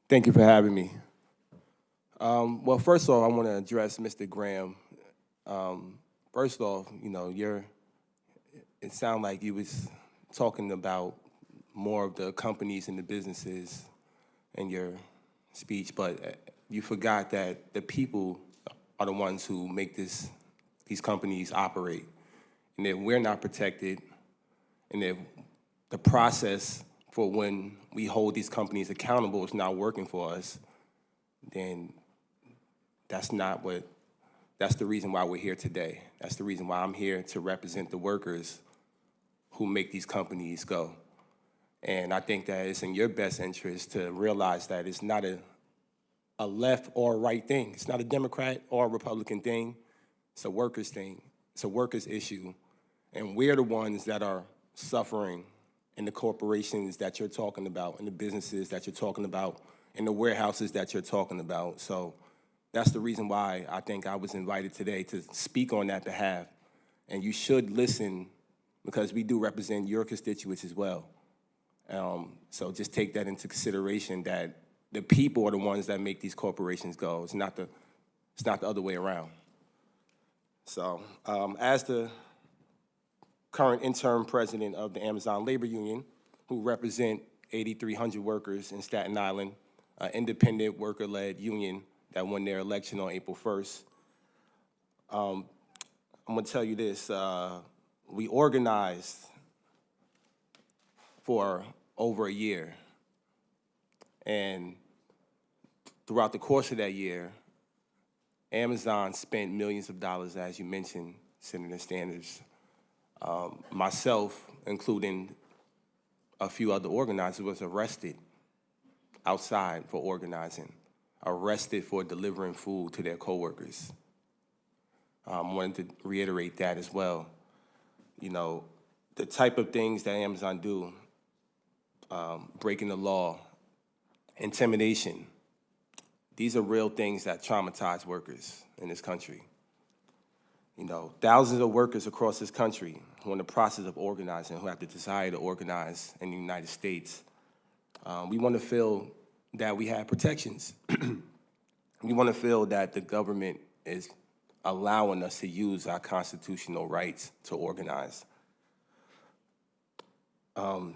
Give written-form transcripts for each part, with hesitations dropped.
Thank you for having me. Well, first off, I want to address Mr. Graham. First off, it sounded like you was talking about more of the companies and the businesses in your speech, but you forgot that the people are the ones who make these companies operate, and that we're not protected, and that the process for when we hold these companies accountable is not working for us, then that's not what, that's the reason why we're here today. That's the reason why I'm here to represent the workers who make these companies go. And I think that it's in your best interest to realize that it's not a left or a right thing. It's not a Democrat or a Republican thing. It's a workers thing. It's a workers issue. And we're the ones that are suffering in the corporations that you're talking about, in the businesses that you're talking about, in the warehouses that you're talking about. So that's the reason why I think I was invited today to speak on that behalf. And you should listen because we do represent your constituents as well. So just take that into consideration that the people are the ones that make these corporations go. It's not the other way around. So as the current interim president of the Amazon Labor Union, who represent 8,300 workers in Staten Island, an independent worker-led union that won their election on April 1st. I'm gonna tell you this, we organized for over a year. And throughout the course of that year, Amazon spent millions of dollars, as you mentioned, Senator Sanders. Myself, including a few other organizers, was arrested outside for organizing, arrested for delivering food to their coworkers. I wanted to reiterate that as well. You know, the type of things that Amazon do, breaking the law, intimidation, these are real things that traumatize workers in this country. You know, thousands of workers across this country who are in the process of organizing, who have the desire to organize in the United States. We want to feel that we have protections. We want to feel that the government is allowing us to use our constitutional rights to organize. The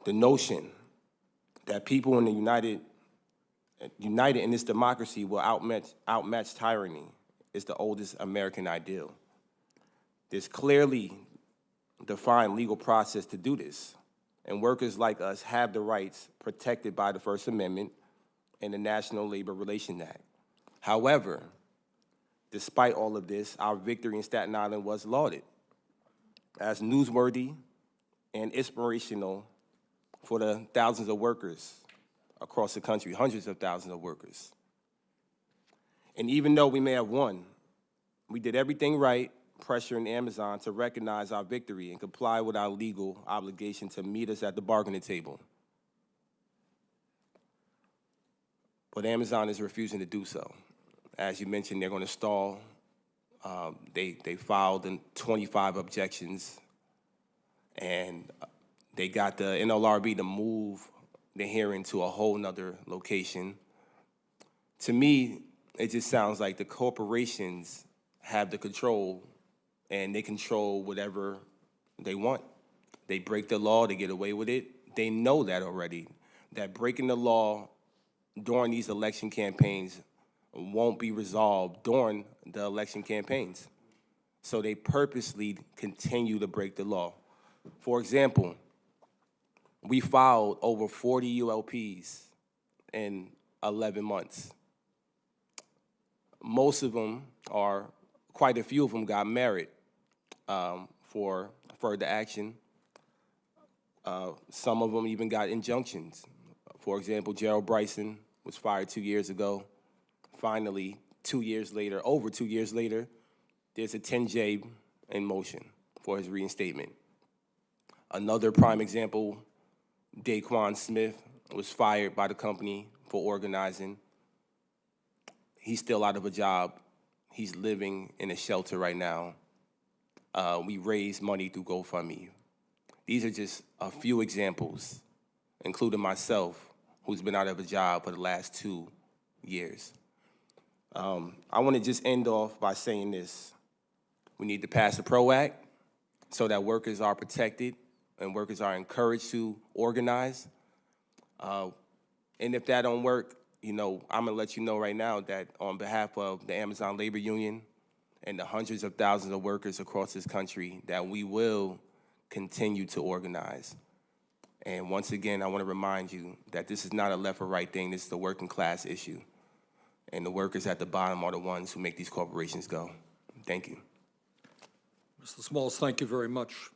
notion that people in the united in this democracy will outmatch tyranny is the oldest American ideal. There's clearly defined legal process to do this, and workers like us have the rights protected by the First Amendment and the National Labor Relations Act. However, despite all of this, our victory in Staten Island was lauded as newsworthy and inspirational for the thousands of workers across the country, hundreds of thousands of workers. And even though we may have won, we did everything right, pressuring Amazon to recognize our victory and comply with our legal obligation to meet us at the bargaining table. But Amazon is refusing to do so. As you mentioned, they're going to stall. They filed 25 objections, and they got the NLRB to move the hearing to a whole nother location. To me, it just sounds like the corporations have the control, and they control whatever they want. They break the law, they get away with it. They know that already, that breaking the law during these election campaigns won't be resolved during the election campaigns. So they purposely continue to break the law. For example, we filed over 40 ULPs in 11 months. Most of them quite a few of them got merit for further action. Some of them even got injunctions. For example, Gerald Bryson was fired 2 years ago. Finally, 2 years later, over 2 years later, there's a 10J in motion for his reinstatement. Another prime example, Daquan Smith was fired by the company for organizing. He's still out of a job. He's living in a shelter right now. We raised money through GoFundMe. These are just a few examples including myself, who's been out of a job for the last 2 years. I want to just end off by saying this. We need to pass the PRO Act so that workers are protected and workers are encouraged to organize. And if that don't work, I'm gonna let you know right now that on behalf of the Amazon Labor Union and the hundreds of thousands of workers across this country, that we will continue to organize. And once again, I want to remind you that this is not a left or right thing. This is a working class issue. And the workers at the bottom are the ones who make these corporations go. Thank you. Mr. Smalls, thank you very much.